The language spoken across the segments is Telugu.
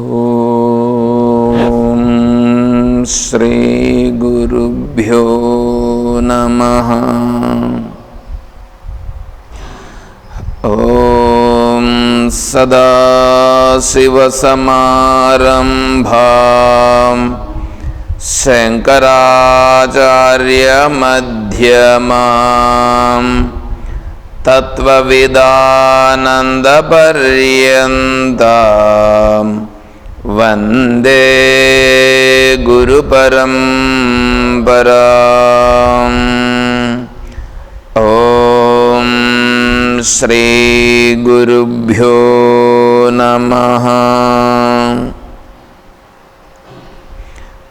ఓం శ్రీ గురుభ్యో నమః. ఓం సదాశివసమారంభాం శంకరాచార్యమధ్యమాం తత్వవిదానందపర్యంతం వందే గురుపరంపరాం. ఓం శ్రీ గురుభ్యో నమః.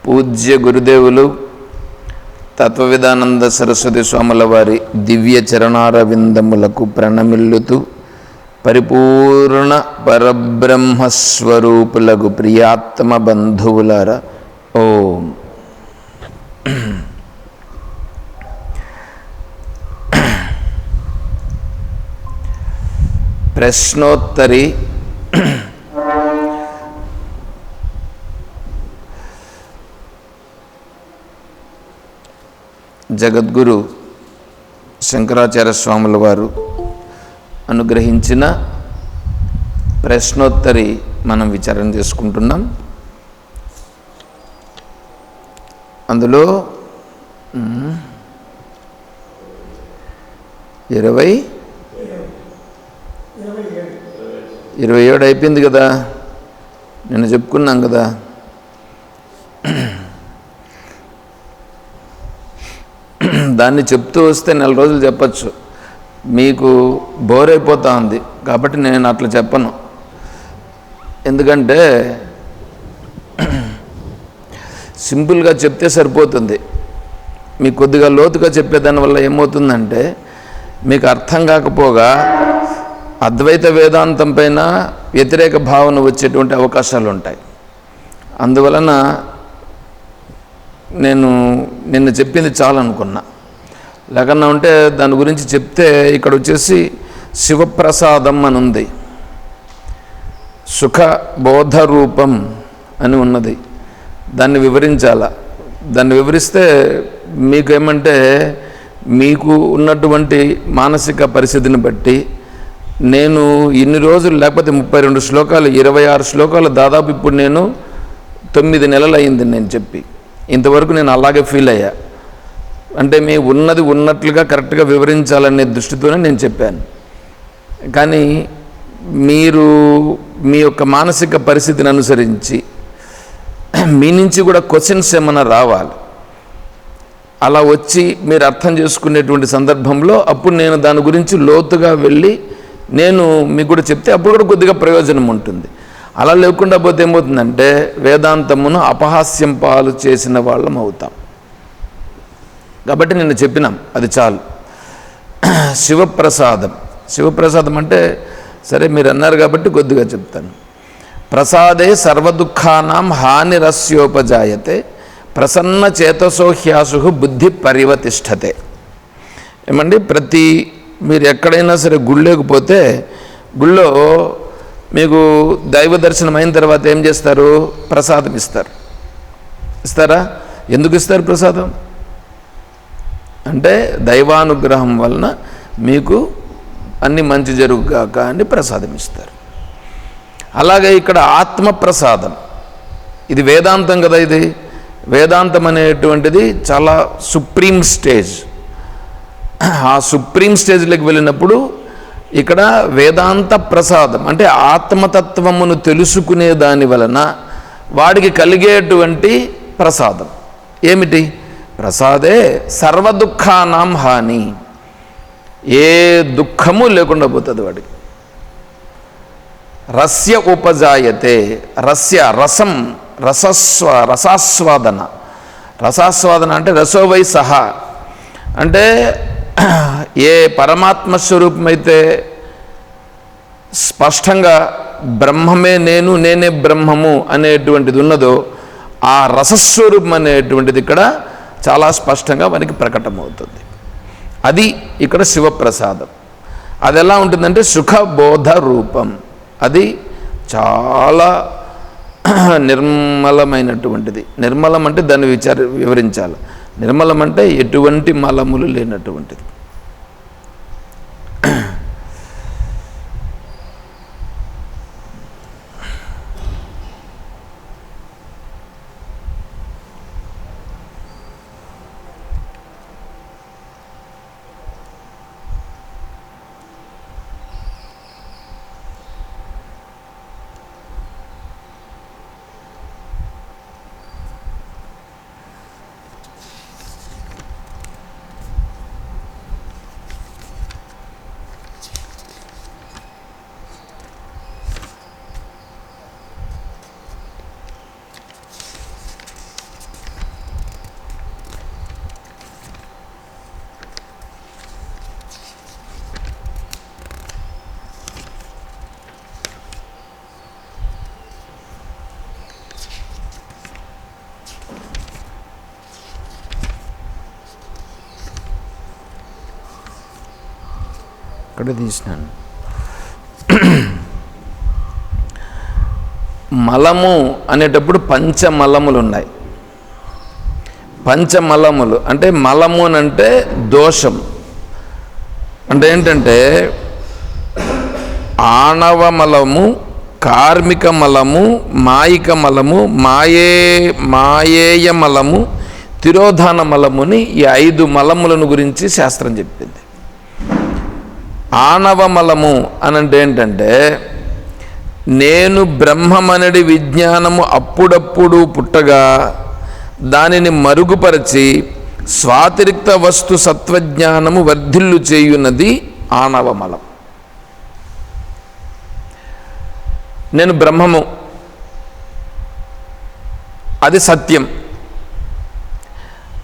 పూజ్య గురుదేవులు తత్వవిదానంద సరస్వతి స్వాముల వారి దివ్య చరణారవిందములకు ప్రణమిల్లుతూ పరిపూర్ణ పరబ్రహ్మస్వరూపులకు ప్రియాత్మ బంధువులారా, ఓం. ప్రశ్నోత్తరి జగద్గురు శంకరాచార్య స్వాముల వారు అనుగ్రహించిన ప్రశ్నోత్తరి మనం విచారణ చేసుకుంటున్నాం. అందులో 27 అయిపోయింది కదా, నిన్న చెప్పుకున్నాం కదా. దాన్ని చెప్తూ వస్తే నెల రోజులు చెప్పచ్చు, మీకు బోర్ అయిపోతూ ఉంది. కాబట్టి నేను అట్లా చెప్పను. ఎందుకంటే సింపుల్గా చెప్తే సరిపోతుంది. మీకు కొద్దిగా లోతుగా చెప్పేదానివల్ల ఏమవుతుందంటే మీకు అర్థం కాకపోగా అద్వైత వేదాంతం పైన వ్యతిరేక భావన వచ్చేటువంటి అవకాశాలు ఉంటాయి. అందువలన నేను నిన్న చెప్పింది చాలనుకున్నా. లేకన్నా ఉంటే దాని గురించి చెప్తే ఇక్కడ వచ్చేసి శివప్రసాదం అని ఉంది, సుఖ బోధ రూపం అని ఉన్నది. దాన్ని వివరించాల. దాన్ని వివరిస్తే మీకేమంటే మీకు ఉన్నటువంటి మానసిక పరిస్థితిని బట్టి నేను ఇన్ని రోజులు లేకపోతే 32 శ్లోకాలు 26 శ్లోకాలు దాదాపు ఇప్పుడు నేను 9 నెలలు అయింది నేను చెప్పి. ఇంతవరకు నేను అలాగే ఫీల్ అయ్యా. అంటే మీ ఉన్నది ఉన్నట్లుగా కరెక్ట్గా వివరించాలనే దృష్టితోనే నేను చెప్పాను. కానీ మీరు మీ యొక్క మానసిక పరిస్థితిని అనుసరించి మీ నుంచి కూడా క్వశ్చన్స్ ఏమైనా రావాలి. అలా వచ్చి మీరు అర్థం చేసుకునేటువంటి సందర్భంలో అప్పుడు నేను దాని గురించి లోతుగా వెళ్ళి నేను మీకు కూడా చెప్తే అప్పుడు కూడా కొద్దిగా ప్రయోజనం ఉంటుంది. అలా లేకుండా పోతే ఏమవుతుందంటే వేదాంతమును అపహాస్యం పాలు చేసిన వాళ్ళం అవుతాం. కాబట్టి నిన్న చెప్పినాం, అది చాలు. శివప్రసాదం. శివప్రసాదం అంటే సరే మీరు అన్నారు కాబట్టి కొద్దిగా చెప్తాను. ప్రసాదే సర్వదుఃఖానాం హానిరస్యోపజాయతే ప్రసన్న చేతసో హ్యాసు బుద్ధి పరివతిష్టతే. ఏమండి, మీరు ఎక్కడైనా సరే గుళ్ళేకపోతే గుళ్ళో మీకు దైవ దర్శనం అయిన తర్వాత ఏం చేస్తారు? ప్రసాదం ఇస్తారా? ఎందుకు ఇస్తారు ప్రసాదం? అంటే దైవానుగ్రహం వలన మీకు అన్ని మంచి జరుగుగాక అని ప్రసాదం ఇస్తారు. అలాగే ఇక్కడ ఆత్మప్రసాదం, ఇది వేదాంతం కదా. ఇది వేదాంతం అనేటువంటిది చాలా సుప్రీం స్టేజ్. ఆ సుప్రీం స్టేజ్లోకి వెళ్ళినప్పుడు ఇక్కడ వేదాంత ప్రసాదం అంటే ఆత్మతత్వమును తెలుసుకునే దాని వలన వాడికి కలిగేటువంటి ప్రసాదం ఏమిటి? ప్రసాదే సర్వదుఃఖానాం హాని. ఏ దుఃఖము లేకుండా పోతుంది వాడికి. రస్య ఉపజాయతే. రసం రసాస్వాదన. రసాస్వాదన అంటే రసోవై సహా. అంటే ఏ పరమాత్మ స్వరూపమైతే స్పష్టంగా బ్రహ్మమే నేను, నేనే బ్రహ్మము అనేటువంటిది ఉన్నదో ఆ రసస్వరూపం అనేటువంటిది ఇక్కడ చాలా స్పష్టంగా మనకి ప్రకటమవుతుంది. అది ఇక్కడ శివప్రసాదం. అది ఎలా ఉంటుందంటే సుఖబోధ రూపం. అది చాలా నిర్మలమైనటువంటిది. నిర్మలం అంటే దాన్ని వివరించాలి. నిర్మలం అంటే ఎటువంటి మలములు లేనటువంటిది. అక్కడ తీసినాను. మలము అనేటప్పుడు పంచమలములు ఉన్నాయి. పంచమలములు అంటే మలము అని అంటే దోషం. అంటే ఏంటంటే ఆణవ మలము, కార్మిక మలము, మాయిక మలము, మాయేయ మలము, తిరోధాన మలముని ఈ 5 మలములను గురించి శాస్త్రం చెప్పింది. ఆణవ మలము అనంటే ఏంటంటే నేను బ్రహ్మమనడి విజ్ఞానము అప్పుడప్పుడు పుట్టగా దానిని మరుగుపరచి స్వాతిరిక్త వస్తు సత్వజ్ఞానము వర్ధిల్లు చేయున్నది ఆణవమలం. నేను బ్రహ్మము, అది సత్యం,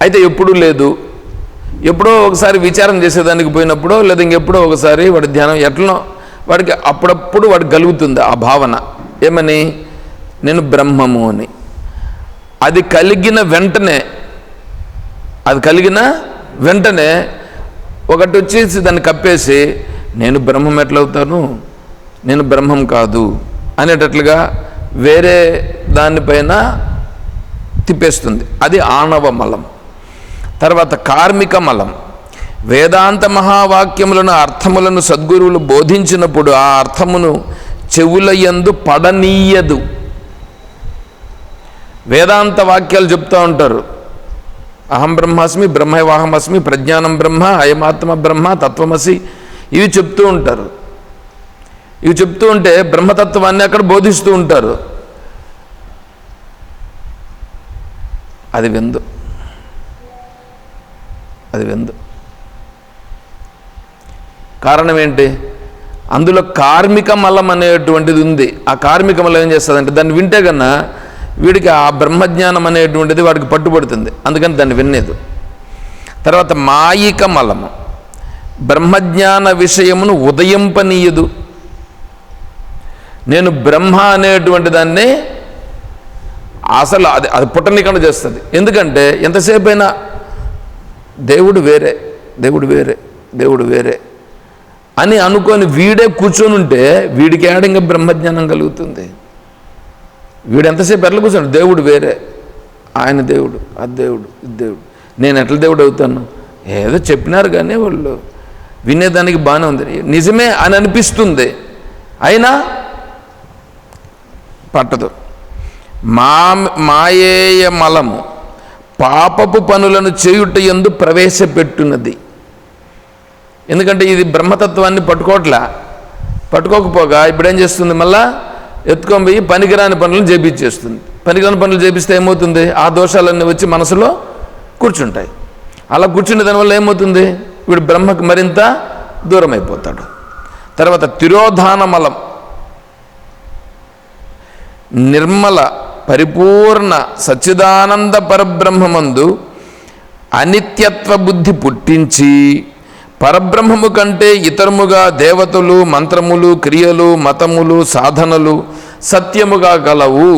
అయితే ఎప్పుడూ లేదు. ఎప్పుడో ఒకసారి విచారం చేసేదానికి పోయినప్పుడో లేదా ఇంకెప్పుడో ఒకసారి వాడి ధ్యానం ఎట్లనో వాడికి అప్పుడప్పుడు వాడికి కలుగుతుంది ఆ భావన. ఏమని? నేను బ్రహ్మము అని. అది కలిగిన వెంటనే ఒకటి వచ్చేసి దాన్ని కప్పేసి నేను బ్రహ్మం ఎట్లవుతాను, నేను బ్రహ్మం కాదు అనేటట్లుగా వేరే దానిపైన తిప్పేస్తుంది. అది ఆణవ మలం. తర్వాత కార్మిక మలం. వేదాంత మహావాక్యములను అర్థములను సద్గురువులు బోధించినప్పుడు ఆ అర్థమును చెవుల యందు పడనీయదు. వేదాంత వాక్యాలు చెప్తూ ఉంటారు. అహం బ్రహ్మాస్మి, బ్రహ్మైవాహమస్మి, ప్రజ్ఞానం బ్రహ్మ, అయమాత్మ బ్రహ్మ, తత్వమసి, ఇవి చెప్తూ ఉంటారు. ఇవి చెప్తూ ఉంటే బ్రహ్మతత్వాన్ని అక్కడ బోధిస్తూ ఉంటారు. అది విందు. కారణం ఏంటి? అందులో కార్మిక మలం అనేటువంటిది ఉంది. ఆ కార్మిక మలం ఏం చేస్తుందంటే దాన్ని వింటే కన్నా వీడికి ఆ బ్రహ్మజ్ఞానం అనేటువంటిది వాడికి పట్టుబడుతుంది, అందుకని దాన్ని వినేదు. తర్వాత మాయిక మలము. బ్రహ్మజ్ఞాన విషయమును ఉదయింపనీయదు. నేను బ్రహ్మ అనేటువంటి దాన్ని అసలు అది పుట్టనీకుండా చేస్తుంది. ఎందుకంటే ఎంతసేపు అయినా దేవుడు వేరే అని అనుకొని వీడే కూర్చొని ఉంటే వీడికి ఏడంగా బ్రహ్మజ్ఞానం కలుగుతుంది. వీడు ఎంతసేపు ఎట్లా కూర్చోండి, దేవుడు వేరే, ఆయన దేవుడు, అది దేవుడు, ఇది దేవుడు, నేను ఎట్లా దేవుడు అవుతాను? ఏదో చెప్పినారు కానీ వాళ్ళు వినేదానికి బాగానే ఉంది, నిజమే అని అనిపిస్తుంది, అయినా పట్టదు. మాయేయ మలము పాపపు పనులను చేయుట యందు ప్రవేశపెట్టున్నది. ఎందుకంటే ఇది బ్రహ్మతత్వాన్ని పట్టుకోకపోగా ఇప్పుడేం చేస్తుంది, మళ్ళా ఎత్తుకొని పోయి పనికిరాని పనులను చేపించేస్తుంది. పనికిరాని పనులు చేపిస్తే ఏమవుతుంది? ఆ దోషాలన్నీ వచ్చి మనసులో కూర్చుంటాయి. అలా కూర్చునే దానివల్ల ఏమవుతుంది? వీడు బ్రహ్మకు మరింత దూరం అయిపోతాడు. తర్వాత తిరోధాన మలం. నిర్మల పరిపూర్ణ సచ్చిదానంద పరబ్రహ్మమందు అనిత్యత్వ బుద్ధి పుట్టించి పరబ్రహ్మము కంటే ఇతరముగా దేవతలు, మంత్రములు, క్రియలు, మతములు, సాధనలు సత్యముగా గలవు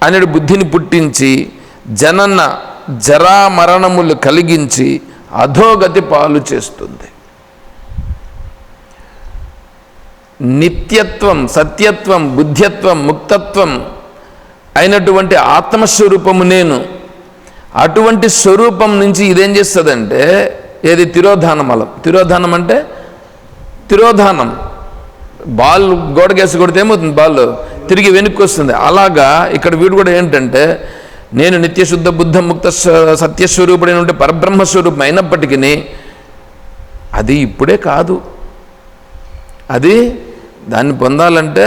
అనే బుద్ధిని పుట్టించి జనన జరా మరణములు కలిగించి అధోగతి పాలు చేస్తుంది. నిత్యత్వం, సత్యత్వం, బుద్ధ్యత్వం, ముక్తత్వం అయినటువంటి ఆత్మస్వరూపము నేను. అటువంటి స్వరూపం నుంచి ఇదేం చేస్తుందంటే, ఏది తిరోధానమలం. తిరోధానం అంటే తిరోధానం, బాల్ గోడకేసి కొడితే ఏమవుతుంది, బాల్ తిరిగి వెనక్కి వస్తుంది. అలాగా ఇక్కడ వీడు కూడా ఏంటంటే, నేను నిత్యశుద్ధ బుద్ధ ముక్త సత్యస్వరూపుడైన పరబ్రహ్మస్వరూపం అయినప్పటికీ అది ఇప్పుడే కాదు, అది దాన్ని పొందాలంటే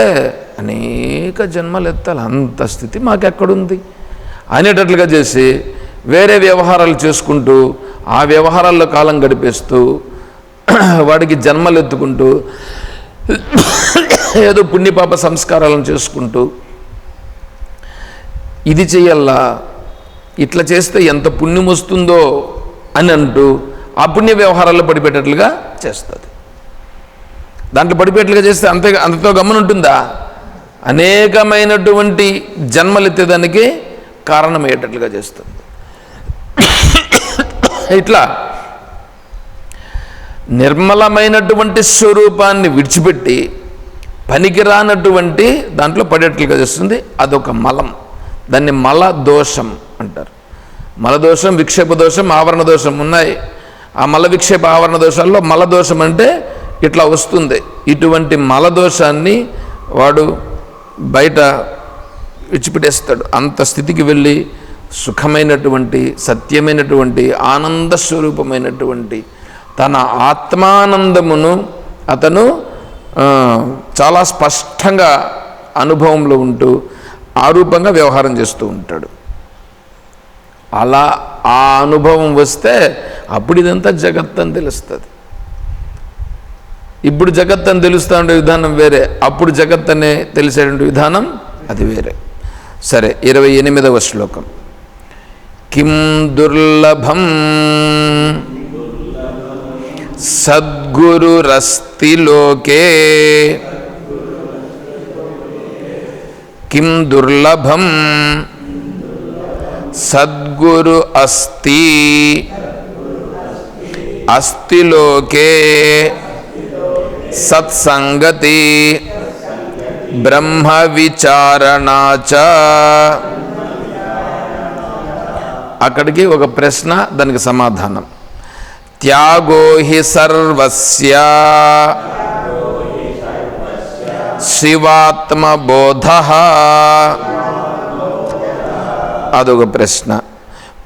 అనేక జన్మలు ఎత్తాలి, అంత స్థితి మాకెక్కడుంది అనేటట్లుగా చేసి వేరే వ్యవహారాలు చేసుకుంటూ ఆ వ్యవహారాల్లో కాలం గడిపేస్తూ వాడికి జన్మలు ఎత్తుకుంటూ ఏదో పుణ్యపాప సంస్కారాలను చేసుకుంటూ ఇది చెయ్యాలా, ఇట్లా చేస్తే ఎంత పుణ్యం వస్తుందో అని అంటూ ఆ పుణ్య వ్యవహారాల్లో పడిపెట్టేట్లుగా చేస్తుంది. దాంట్లో పడిపెట్టేట్లుగా చేస్తే అంతతో గమనుంటుందా? అనేకమైనటువంటి జన్మలు ఎత్తేదానికి కారణమయ్యేటట్లుగా చేస్తుంది. ఇట్లా నిర్మలమైనటువంటి స్వరూపాన్ని విడిచిపెట్టి పనికిరానటువంటి దాంట్లో పడేట్లుగా చేస్తుంది. అదొక మలం, దాన్ని మల దోషం అంటారు. మలదోషం, విక్షేప దోషం, ఆవరణ దోషం ఉన్నాయి. ఆ మల విక్షేప ఆవరణ దోషాల్లో మలదోషం అంటే ఇట్లా వస్తుంది. ఇటువంటి మలదోషాన్ని వాడు బయట విడిచిపెట్టేస్తాడు. అంత స్థితికి వెళ్ళి సుఖమైనటువంటి, సత్యమైనటువంటి, ఆనంద స్వరూపమైనటువంటి తన ఆత్మానందమును అతను చాలా స్పష్టంగా అనుభవంలో ఉంటూ ఆ రూపంగా వ్యవహారం చేస్తూ ఉంటాడు. అలా ఆ అనుభవం వస్తే అప్పుడు ఇదంతా జగత్ అని తెలుస్తుంది. ఇప్పుడు జగత్ అని తెలుస్తూ ఉండే విధానం వేరే, అప్పుడు జగత్ అనే తెలిసేటువంటి విధానం అది వేరే. సరే, 28వ శ్లోకం. కిం దుర్లభం సద్గురురస్తి లోకే, కిం దుర్లభం సద్గురు అస్తి, అస్తి లోకే సత్సంగతి బ్రహ్మ విచారణాచ. అక్కడికి ఒక ప్రశ్న, దానికి సమాధానం. త్యాగో హి సర్వస్య శివాత్మబోధః. అదొక ప్రశ్న.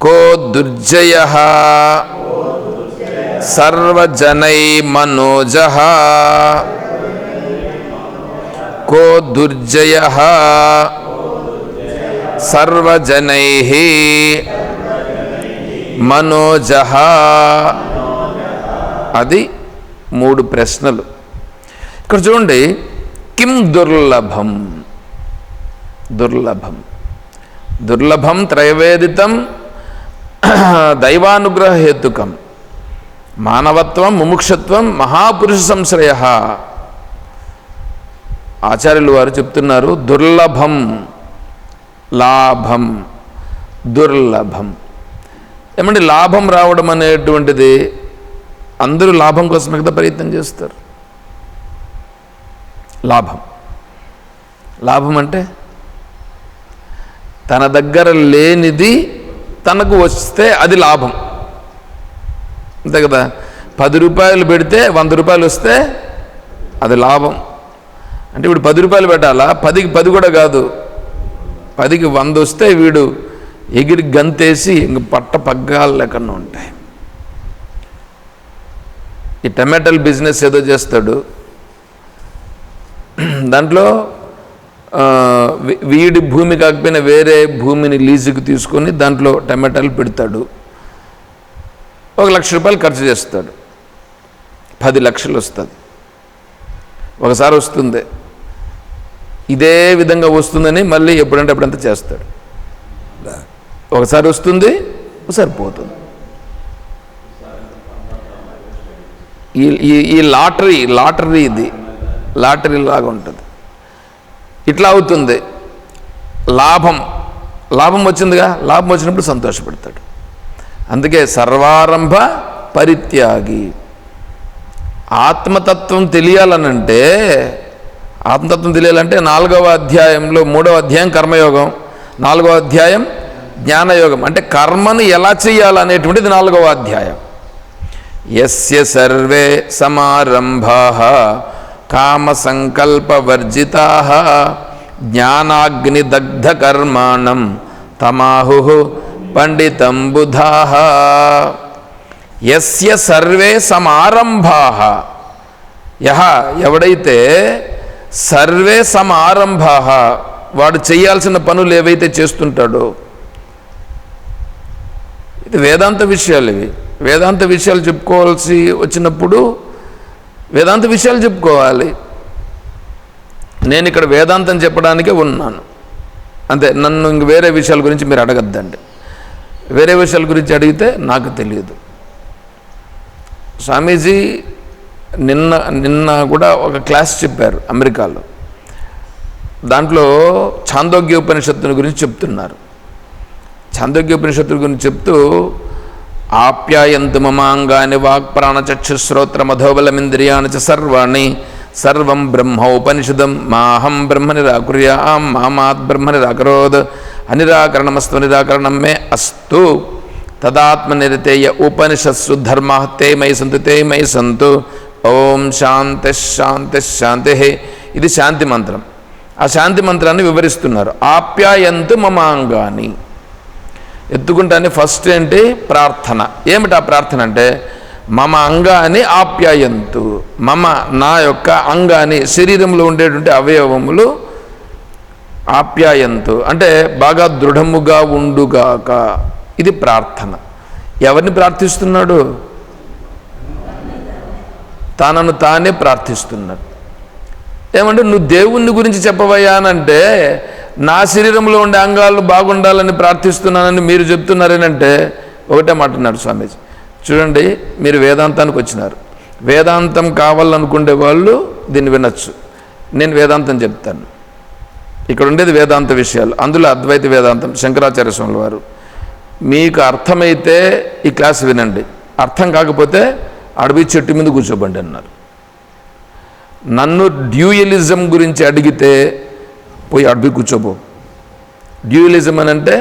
కో దుర్జయః సర్వజనై మనోజః. కో దుర్జయః సర్వజనైః మనోజః. అది 3 ప్రశ్నలు. ఇక్కడ చూడండి, కిం దుర్లభం. దుర్లభం, దుర్లభం త్రైవేదితం దైవానుగ్రహ హేతుకం. మానవత్వం, ముముక్షత్వం, మహాపురుష సంశ్రయ. ఆచార్యులు వారు చెప్తున్నారు, దుర్లభం లాభం, దుర్లభం. ఏమంటే లాభం రావడం అనేటువంటిది అందరూ లాభం కోసమే కదా ప్రయత్నం చేస్తారు. లాభం, లాభం అంటే తన దగ్గర లేనిది తనకు వస్తే అది లాభం, అంతే కదా. 10 రూపాయలు పెడితే 100 రూపాయలు వస్తే అది లాభం. అంటే ఇప్పుడు 10 రూపాయలు పెట్టాలా, 10కి 10 కూడా కాదు, 10కి 100 వస్తే వీడు ఎగిరి గంతేసి ఇంక పట్ట పగ్గాలు లేకుండా ఉంటాయి. ఈ టమాటాల బిజినెస్ ఏదో చేస్తాడు, దాంట్లో వీడి భూమి కాకపోయినా వేరే భూమిని లీజుకు తీసుకొని దాంట్లో టమాటాలు పెడతాడు. 1 లక్ష రూపాయలు ఖర్చు చేస్తాడు, 10 లక్షలు వస్తుంది. ఒకసారి వస్తుంది, ఇదే విధంగా వస్తుందని మళ్ళీ ఎప్పుడంటే అప్పుడంతా చేస్తాడు. ఒకసారి వస్తుంది, ఒకసారి పోతుంది. ఈ లాటరీ ఇది లాటరీ లాగా ఉంటుంది. ఇట్లా అవుతుంది. లాభం వచ్చిందిగా, లాభం వచ్చినప్పుడు సంతోషపడతాడు. అందుకే సర్వారంభ పరిత్యాగి. ఆత్మతత్వం తెలియాలనంటే ఆత్మతత్వం తెలియాలంటే 4వ అధ్యాయంలో 3వ అధ్యాయం కర్మయోగం, 4వ అధ్యాయం జ్ఞానయోగం. అంటే కర్మను ఎలా చేయాలనేటువంటిది 4వ అధ్యాయం. యస్య సర్వే సమారంభాః కామ సంకల్పవర్జితాః జ్ఞానాగ్నిదగ్ధ కర్మాణం తమాహుః పండితం బుధాః. యస్య సర్వే సమారంభాః, ఎవడైతే సర్వే సమారంభాః, వాడు చేయాల్సిన పనులు ఏవైతే చేస్తుంటాడో, ఇది వేదాంత విషయాలు. ఇవి వేదాంత విషయాలు చెప్పుకోవాల్సి వచ్చినప్పుడు వేదాంత విషయాలు చెప్పుకోవాలి. నేను ఇక్కడ వేదాంతం చెప్పడానికే ఉన్నాను అంతే. నన్ను ఇంక వేరే విషయాల గురించి మీరు అడగద్దండి. వేరే విషయాల గురించి అడిగితే నాకు తెలియదు. స్వామీజీ నిన్న కూడా ఒక క్లాస్ చెప్పారు అమెరికాలో. దాంట్లో ఛాందోగ్యోపనిషత్తుని గురించి చెప్తున్నారు. ఛాందోగ్యోపనిషత్తు గురించి చెప్తూ ఆప్యాయంతు మమాంగాని వాక్ప్రాణచక్షుశ్రోత్రమధోబలమింద్రియాణి చ సర్వాణి సర్వం బ్రహ్మోపనిషదం మాహం బ్రహ్మ నిరాకుర్యాం మామాత్ బ్రహ్మ నిరాకరోద్ అనిరాకరణమస్తు నిరాకరణం మే అస్తు తదాత్మనిరతేయ ఉపనిషత్సు ధర్మః తే మయి సంతు తే మయి సంతు ఓం శాంతి శాంతి శాంతి. ఇది శాంతి మంత్రం. ఆ శాంతి మంత్రాన్ని వివరిస్తున్నారు. ఆప్యాయంతు మమాంగాని, ఎత్తుకుంటానే ఫస్ట్ ఏంటి? ప్రార్థన. ఏమిటి ఆ ప్రార్థన అంటే మమ అంగాని ఆప్యాయంతు, మమ నా యొక్క అంగాని శరీరంలో ఉండేటువంటి అవయవములు ఆప్యాయంతు అంటే బాగా దృఢముగా ఉండుగాక. ఇది ప్రార్థన. ఎవరిని ప్రార్థిస్తున్నాడు? తనను తానే ప్రార్థిస్తున్నాడు. ఏమంటే నువ్వు దేవుణ్ణి గురించి చెప్పవయ్యానంటే నా శరీరంలో ఉండే అంగాలు బాగుండాలని ప్రార్థిస్తున్నానని మీరు చెప్తున్నారేనంటే ఒకటే మాట అన్నాడు స్వామీజీ. చూడండి, మీరు వేదాంతానికి వచ్చినారు. వేదాంతం కావాలనుకునే వాళ్ళు దీన్ని వినొచ్చు. నేను వేదాంతం చెప్తాను. ఇక్కడ ఉండేది వేదాంత విషయాలు, అందులో అద్వైత వేదాంతం శంకరాచార్య స్వాముల వారు. మీకు అర్థమైతే ఈ క్లాస్ వినండి, అర్థం కాకపోతే అడవి చెట్టు మీద కూర్చోబండి అన్నారు. నన్ను డ్యూయలిజం గురించి అడిగితే పోయి అడవి కూర్చోబో. డ్యూయలిజం అని అంటే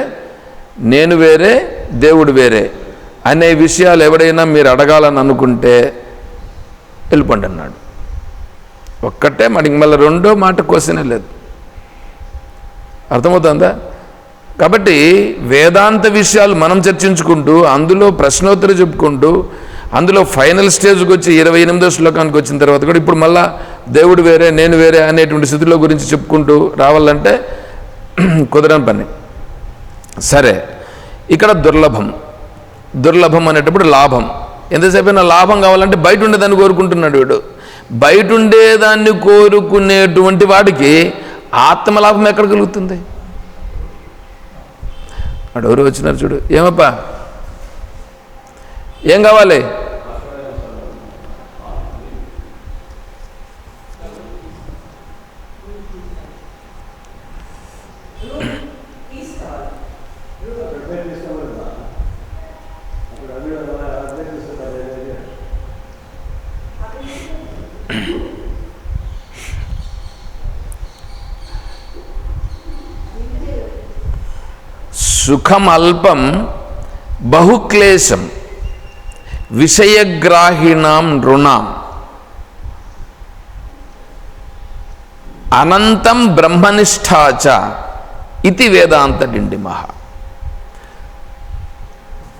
నేను వేరే దేవుడు వేరే అనే విషయాలు ఎవడైనా మీరు అడగాలని అనుకుంటే వెళ్ళిపోండి అన్నాడు. ఒక్కటే మనకి మళ్ళీ రెండో మాట క్వశ్చనే లేదు. అర్థమవుతుందా? కాబట్టి వేదాంత విషయాలు మనం చర్చించుకుంటూ అందులో ప్రశ్నోత్తరం చెప్పుకుంటూ అందులో ఫైనల్ స్టేజ్కి వచ్చి 28వ శ్లోకానికి వచ్చిన తర్వాత కూడా ఇప్పుడు మళ్ళా దేవుడు వేరే నేను వేరే అనేటువంటి స్థితిలో గురించి చెప్పుకుంటూ రావాలంటే కుదరని పని. సరే, ఇక్కడ దుర్లభం అనేటప్పుడు లాభం. ఎంతసేపైనా లాభం కావాలంటే బయట ఉండేదాన్ని కోరుకుంటున్నాడు వీడు. బయట ఉండేదాన్ని కోరుకునేటువంటి వాడికి ఆత్మలాభం ఎక్కడ కలుగుతుంది? వాడు ఎవరు వచ్చినారు చూడు. ఏమప్పా, ఏం కావాలి? సుఖం అల్పం బహుక్లేశం విషయగ్రాహిణాం నృణాం అనంతం బ్రహ్మనిష్ఠాచ ఇది వేదాంత డిండిమః.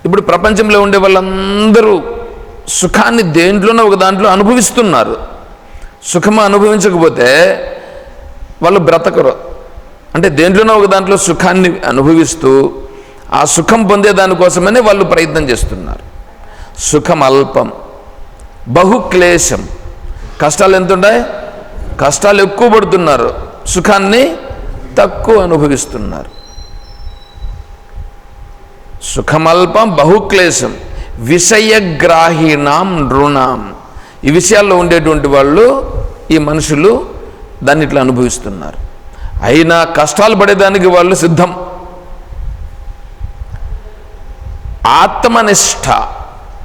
ఇప్పుడు ప్రపంచంలో ఉండే వాళ్ళందరూ సుఖాన్ని దేంట్లోనో ఒక దాంట్లో అనుభవిస్తున్నారు. సుఖము అనుభవించకపోతే వాళ్ళు బ్రతకరు. అంటే దేంట్లోనో ఒక దాంట్లో సుఖాన్ని అనుభవిస్తూ ఆ సుఖం పొందేదానికోసమనే వాళ్ళు ప్రయత్నం చేస్తున్నారు. సుఖం అల్పం బహుక్లేశం. కష్టాలు ఎంత ఉంటాయి? కష్టాలు ఎక్కువ పడుతున్నారు, సుఖాన్ని తక్కువ అనుభవిస్తున్నారు. సుఖమల్పం బహుక్లేశం విషయగ్రాహిణాం నృణాం. ఈ విషయాల్లో ఉండేటువంటి వాళ్ళు, ఈ మనుషులు దాన్ని ఇట్లా అనుభవిస్తున్నారు. అయినా కష్టాలు పడేదానికి వాళ్ళు సిద్ధం. ఆత్మనిష్ట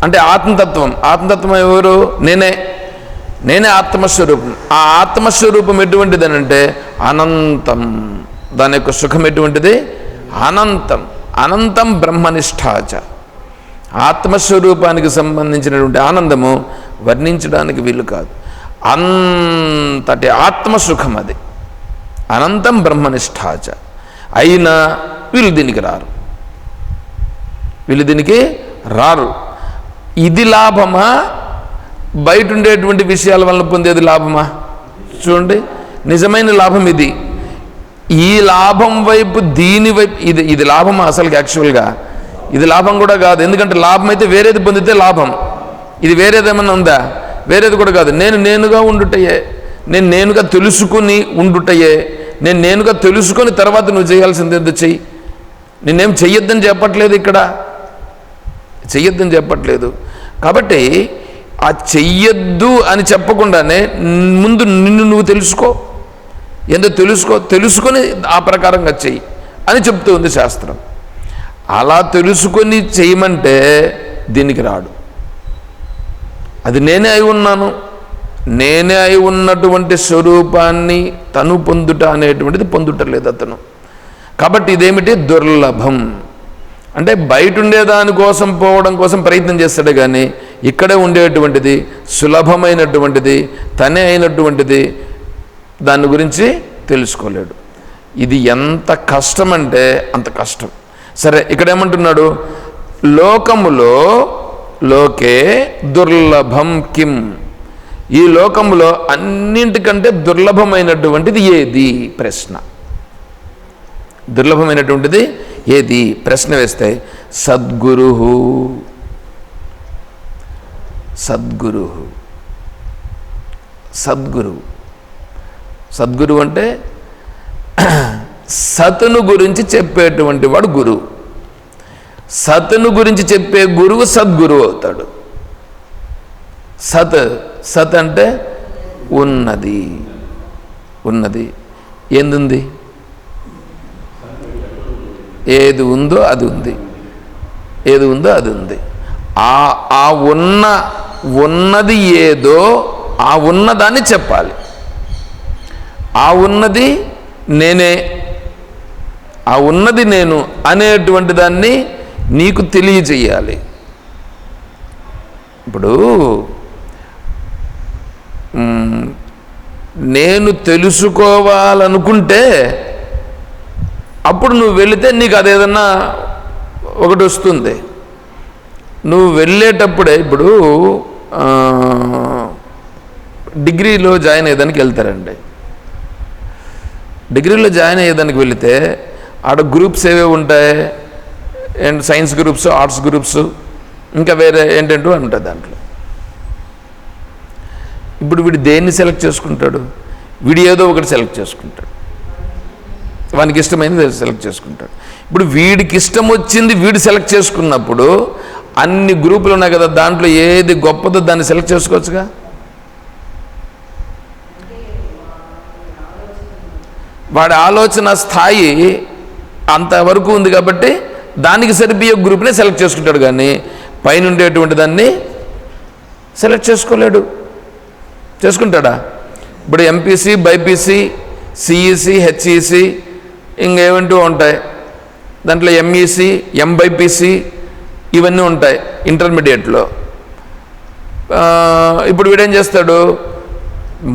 అంటే ఆత్మతత్వం. ఆత్మతత్వం ఎవరు? నేనే ఆత్మస్వరూపం. ఆ ఆత్మస్వరూపం ఎటువంటిది అని అంటే అనంతం. దాని యొక్క సుఖం ఎటువంటిది? అనంతం. అనంతం బ్రహ్మనిష్టాచ. ఆత్మస్వరూపానికి సంబంధించినటువంటి ఆనందము వర్ణించడానికి వీలు కాదు. అంతటి ఆత్మసుఖం అది. అనంతం బ్రహ్మనిష్టాచ. అయినా వీళ్ళు దీనికి రారు. వీళ్ళు దీనికి రారు. ఇది లాభమా? బయట ఉండేటువంటి విషయాల వల్ల పొందేది లాభమా? చూడండి, నిజమైన లాభం ఇది. ఈ లాభం వైపు, దీని వైపు, ఇది లాభమా అసలు? యాక్చువల్గా ఇది లాభం కూడా కాదు. ఎందుకంటే లాభం అయితే వేరేది పొందితే లాభం. ఇది వేరేది ఏమన్నా ఉందా? వేరేది కూడా కాదు. నేనుగా ఉండుటయే, నేనుగా తెలుసుకుని ఉండుటయే. నేనుగా తెలుసుకొని తర్వాత నువ్వు చేయాల్సింది ఏదో చెయ్యి. నేనేం చెయ్యొద్దని చెప్పట్లేదు, ఇక్కడ చెయ్యొద్దని చెప్పట్లేదు. కాబట్టి ఆ చెయ్యొద్దు అని చెప్పకుండానే ముందు నిన్ను నువ్వు తెలుసుకో, ఏందో తెలుసుకొని ఆ ప్రకారంగా చెయ్యి అని చెప్తూ ఉంది శాస్త్రం. అలా తెలుసుకొని చేయమంటే దీనికి రాడు. అది నేనే అయి ఉన్నాను, నేనే అయి ఉన్నటువంటి స్వరూపాన్ని తను పొందుట అనేటువంటిది పొందుటలేదు అతను. కాబట్టి ఇదేమిటి? దుర్లభం. అంటే బయట ఉండేదానికోసం పోవడం కోసం ప్రయత్నం చేస్తాడే కానీ ఇక్కడే ఉండేటువంటిది, సులభమైనటువంటిది, తనే అయినటువంటిది దాని గురించి తెలుసుకోలేడు. ఇది ఎంత కష్టం అంటే అంత కష్టం. సరే, ఇక్కడ ఏమంటున్నాడు? లోకే దుర్లభం కిం. ఈ లోకంలో అన్నింటికంటే దుర్లభమైనటువంటిది ఏది? ప్రశ్న. దుర్లభమైనటువంటిది ఏది? ప్రశ్న వేస్తే సద్గురు. సద్గురు. సద్గురు. సద్గురు అంటే సతును గురించి చెప్పేటువంటి వాడు గురువు. సతును గురించి చెప్పే గురువు సద్గురువు అవుతాడు. సత్ అంటే ఉన్నది. ఉన్నది ఏందుంది? ఏది ఉందో అది ఉంది. ఏది ఉందో అది ఉంది. ఆ ఉన్నది ఏదో ఆ ఉన్నదాన్ని చెప్పాలి. ఆ ఉన్నది నేనే, ఆ ఉన్నది నేను అనేటువంటి దాన్ని నీకు తెలియజేయాలి. ఇప్పుడు నేను తెలుసుకోవాలనుకుంటే అప్పుడు నువ్వు వెళితే నీకు అదేదన్నా ఒకటి వస్తుంది. నువ్వు వెళ్ళేటప్పుడే, ఇప్పుడు డిగ్రీలో జాయిన్ అయ్యేదానికి వెళ్తారండి. డిగ్రీలో జాయిన్ అయ్యేదానికి వెళితే ఆడ గ్రూప్స్ ఏవే ఉంటాయి, and science groups, arts groups, ఇంకా వేరే ఏంటంటూ ఉంటుంది దాంట్లో. ఇప్పుడు వీడు దేన్ని సెలెక్ట్ చేసుకుంటాడు? వీడు ఏదో ఒకటి సెలెక్ట్ చేసుకుంటాడు, వానికి ఇష్టమైనది సెలెక్ట్ చేసుకుంటాడు. ఇప్పుడు వీడికి ఇష్టం వచ్చింది వీడు సెలెక్ట్ చేసుకున్నప్పుడు అన్ని గ్రూపులు ఉన్నాయి కదా, దాంట్లో ఏది గొప్పదో దాన్ని సెలెక్ట్ చేసుకోవచ్చుగా. వాడి ఆలోచన స్థాయి అంతవరకు ఉంది కాబట్టి దానికి సరిపోయే గ్రూప్నే సెలెక్ట్ చేసుకుంటాడు, కానీ పైన ఉండేటువంటి దాన్ని సెలెక్ట్ చేసుకోలేడు. చేసుకుంటాడా? ఇప్పుడు ఎంపీసీ, బైపీసీ, సిఈసి, హెచ్ఈసి, ఇంకేమంటూ ఉంటాయి. దాంట్లో ఎంఈసి, ఎంబైపీసీ ఇవన్నీ ఉంటాయి ఇంటర్మీడియట్లో. ఇప్పుడు వీడేం చేస్తాడు?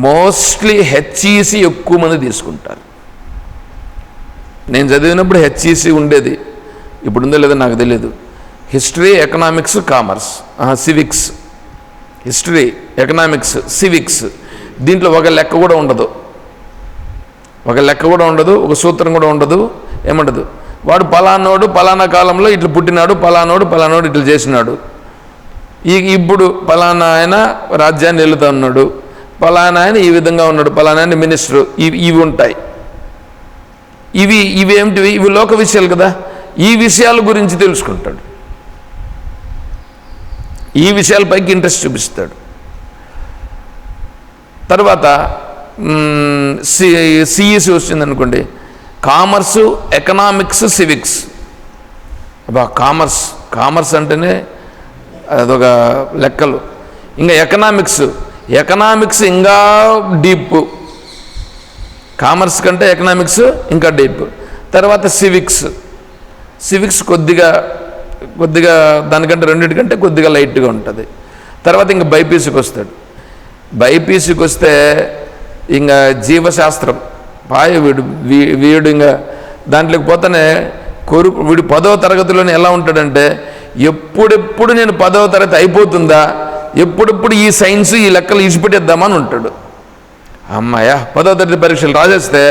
మోస్ట్లీ హెచ్ఈసి ఎక్కువ మంది తీసుకుంటారు. నేను చదివినప్పుడు హెచ్ఈసి ఉండేది, ఇప్పుడు ఉందో లేదో నాకు తెలియదు. History, economics, commerce, civics. History, economics, civics. దీంట్లో ఒక లెక్క కూడా ఉండదు, ఒక సూత్రం కూడా ఉండదు, ఏముండదు. వాడు పలానోడు పలానా కాలంలో ఇట్లా పుట్టినాడు, పలానోడు ఇట్లా చేసినాడు, ఇప్పుడు పలానా ఆయన రాజ్యాన్ని వెళుతూ ఉన్నాడు, పలానా ఆయన ఈ విధంగా ఉన్నాడు, పలానా ఆయన మినిస్టరు, ఇవి ఉంటాయి. ఇవి ఏమిటివి? ఇవి లోక విషయాలు కదా. ఈ విషయాల గురించి తెలుసుకుంటాడు, ఈ విషయాలపైకి ఇంట్రెస్ట్ చూపిస్తాడు. తర్వాత సిఈసి వచ్చిందనుకోండి, కామర్సు, ఎకనామిక్స్, సివిక్స్. అబ్బా, కామర్స్ అంటేనే అదొక లెక్కలు. ఇంకా ఎకనామిక్స్ ఇంకా డీప్, కామర్స్ కంటే ఎకనామిక్స్ ఇంకా డీప్. తర్వాత సివిక్స్ కొద్దిగా దానికంటే రెండింటికంటే కొద్దిగా లైట్గా ఉంటుంది. తర్వాత ఇంకా బైపీసీకి వస్తాడు. బైపీసీకి వస్తే ఇంకా జీవశాస్త్రం పాయ వీడు ఇంకా దాంట్లోకి పోతేనే వీడు 10వ తరగతిలోనే ఎలా ఉంటాడంటే ఎప్పుడెప్పుడు నేను 10వ తరగతి అయిపోతుందా, ఎప్పుడెప్పుడు ఈ సైన్స్ ఈ లెక్కలు ఇచ్చిపెట్టేద్దామని ఉంటాడు. అమ్మాయ 10వ తరగతి పరీక్షలు రాసేస్తే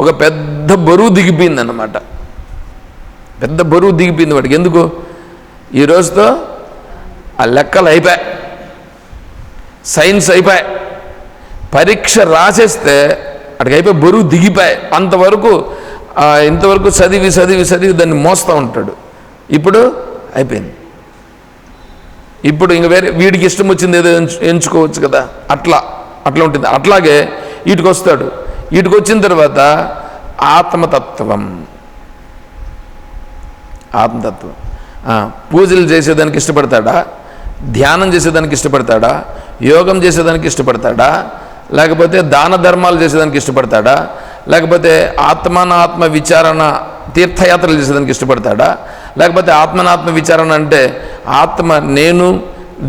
ఒక పెద్ద బరువు దిగిపోయింది అన్నమాట. పెద్ద బరువు దిగిపోయింది వాడికి. ఎందుకు? ఈ రోజుతో ఆ లెక్కలు అయిపోయాయి, సైన్స్ అయిపోయాయి, పరీక్ష రాసేస్తే అక్కడికి అయిపోయి బరువు దిగిపోయాయి. ఇంతవరకు చదివి దాన్ని మోస్తూ ఉంటాడు. ఇప్పుడు అయిపోయింది. ఇప్పుడు ఇంక వేరే వీడికి ఇష్టం వచ్చింది ఏదో ఎంచుకోవచ్చు కదా, అట్లా ఉంటుంది. అట్లాగే వీటికి వస్తాడు. వీటికి వచ్చిన తర్వాత ఆత్మతత్వం పూజలు చేసేదానికి ఇష్టపడతాడా, ధ్యానం చేసేదానికి ఇష్టపడతాడా, యోగం చేసేదానికి ఇష్టపడతాడా, లేకపోతే దాన ధర్మాలు చేసేదానికి ఇష్టపడతాడా, లేకపోతే ఆత్మ విచారణ తీర్థయాత్రలు చేసేదానికి ఇష్టపడతాడా, లేకపోతే ఆత్మ విచారణ అంటే ఆత్మ నేను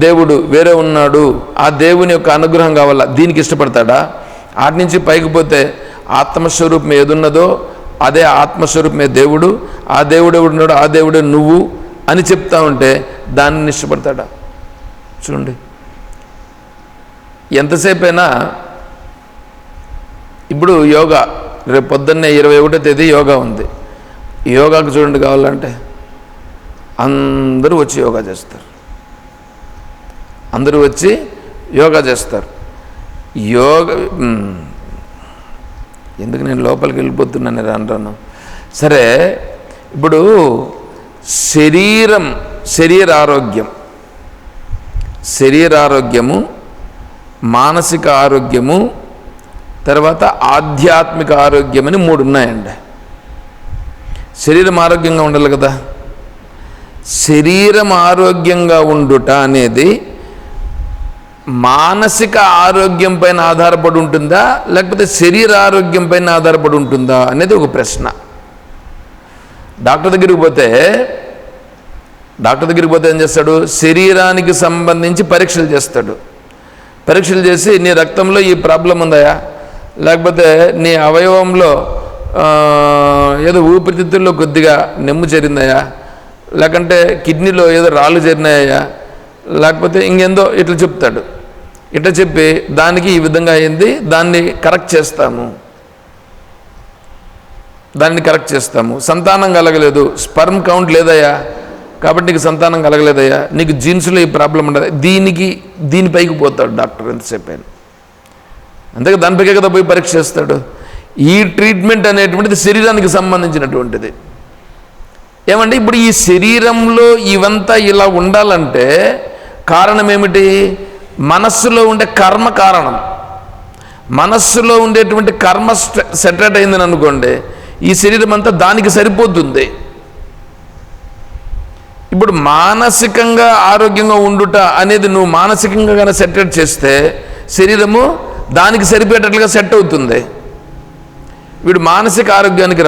దేవుడు వేరే ఉన్నాడు, ఆ దేవుని యొక్క అనుగ్రహం కావాలా, దీనికి ఇష్టపడతాడా? ఆటి నుంచి పైకి పోతే ఆత్మస్వరూపం ఏదున్నదో అదే ఆత్మస్వరూపమే దేవుడు, ఆ దేవుడు ఎవడున్నాడు, ఆ దేవుడే నువ్వు అని చెప్తా ఉంటే దాన్ని ఇష్టపడతాడా? చూడండి, ఎంతసేపైనా ఇప్పుడు యోగా రేపు పొద్దున్నే 21వ తేదీ యోగా ఉంది. యోగాకు చూడండి కావాలంటే అందరూ వచ్చి యోగా చేస్తారు. ఎందుకు నేను లోపలికి వెళ్ళిపోతున్నాను అంటాను. సరే, ఇప్పుడు శరీరారోగ్యము, మానసిక ఆరోగ్యము, తర్వాత ఆధ్యాత్మిక ఆరోగ్యం అని 3 ఉన్నాయండి. శరీరం ఆరోగ్యంగా ఉండాలి కదా. శరీరం ఆరోగ్యంగా ఉండుట అనేది మానసిక ఆరోగ్యం పైన ఆధారపడి ఉంటుందా, లేకపోతే శరీర ఆరోగ్యం పైన ఆధారపడి ఉంటుందా అనేది ఒక ప్రశ్న. డాక్టర్ దగ్గరికి పోతే ఏం చేస్తాడు? శరీరానికి సంబంధించి పరీక్షలు చేస్తాడు. పరీక్షలు చేసి నీ రక్తంలో ఈ ప్రాబ్లం ఉందాయా, లేకపోతే నీ అవయవంలో ఏదో ఊపిరితిత్తుల్లో కొద్దిగా నెమ్ము చేరిందాయా, లేకంటే కిడ్నీలో ఏదో రాళ్ళు చేరినాయా, లేకపోతే ఇంకేందో ఇట్లా చెప్తాడు. ఇట్లా చెప్పి దానికి ఈ విధంగా అయింది, దాన్ని కరెక్ట్ చేస్తాము. సంతానం కలగలేదు, స్పర్మ్ కౌంట్ లేదయ్యా, కాబట్టి నీకు సంతానం కలగలేదయ్యా, నీకు జీన్స్లో ఈ ప్రాబ్లం ఉండదు, దీనిపైకి పోతాడు డాక్టర్ ఎంతసేపు అయినా. అంతేగా దానిపైకే కదా పోయి పరీక్ష చేస్తాడు. ఈ ట్రీట్మెంట్ అనేటువంటిది శరీరానికి సంబంధించినటువంటిది. ఏమంటే ఇప్పుడు ఈ శరీరంలో ఇవంతా ఇలా ఉండాలంటే కారణం ఏమిటి? మనస్సులో ఉండే కర్మ కారణం. మనస్సులో ఉండేటువంటి కర్మ సెటరేట్ అయిందని అనుకోండి, ఈ శరీరం అంతా దానికి సరిపోతుంది. ఇప్పుడు మానసికంగా ఆరోగ్యంగా ఉండుట అనేది నువ్వు మానసికంగా కానీ సెటరేట్ చేస్తే శరీరము దానికి సరిపోయేటట్లుగా సెట్ అవుతుంది. వీడు మానసిక ఆరోగ్యానికి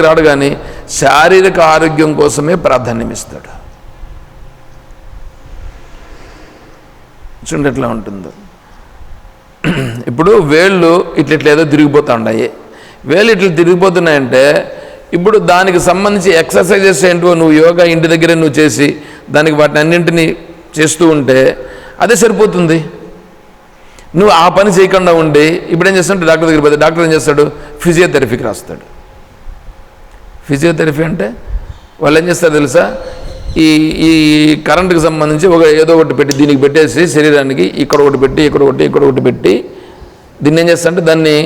రాడు కానీ శారీరక ఆరోగ్యం కోసమే ప్రాధాన్యం ఇస్తాడు. చూడండి ఎట్లా ఉంటుందో. ఇప్పుడు వేళ్ళు ఇట్లా ఏదో తిరిగిపోతూ ఉన్నాయి. వేళ్ళు ఇట్లా తిరిగిపోతున్నాయంటే ఇప్పుడు దానికి సంబంధించి ఎక్సర్సైజెస్ ఏంటో నువ్వు యోగా ఇంటి దగ్గరే నువ్వు చేసి దానికి వాటిని అన్నింటినీ చేస్తూ ఉంటే అదే సరిపోతుంది. నువ్వు ఆ పని చేయకుండా ఉండి ఇప్పుడు ఏం చేస్తాడు? డాక్టర్ దగ్గర పోతే డాక్టర్ ఏం చేస్తాడు? ఫిజియోథెరపీకి రాస్తాడు. ఫిజియోథెరపీ అంటే వాళ్ళు ఏం చేస్తారు తెలుసా? ఈ కరెంటుకి సంబంధించి ఏదో ఒకటి పెట్టి దీనికి పెట్టేసి శరీరానికి ఇక్కడ ఒకటి పెట్టి దీన్ని ఏం చేస్తారంటే దాన్ని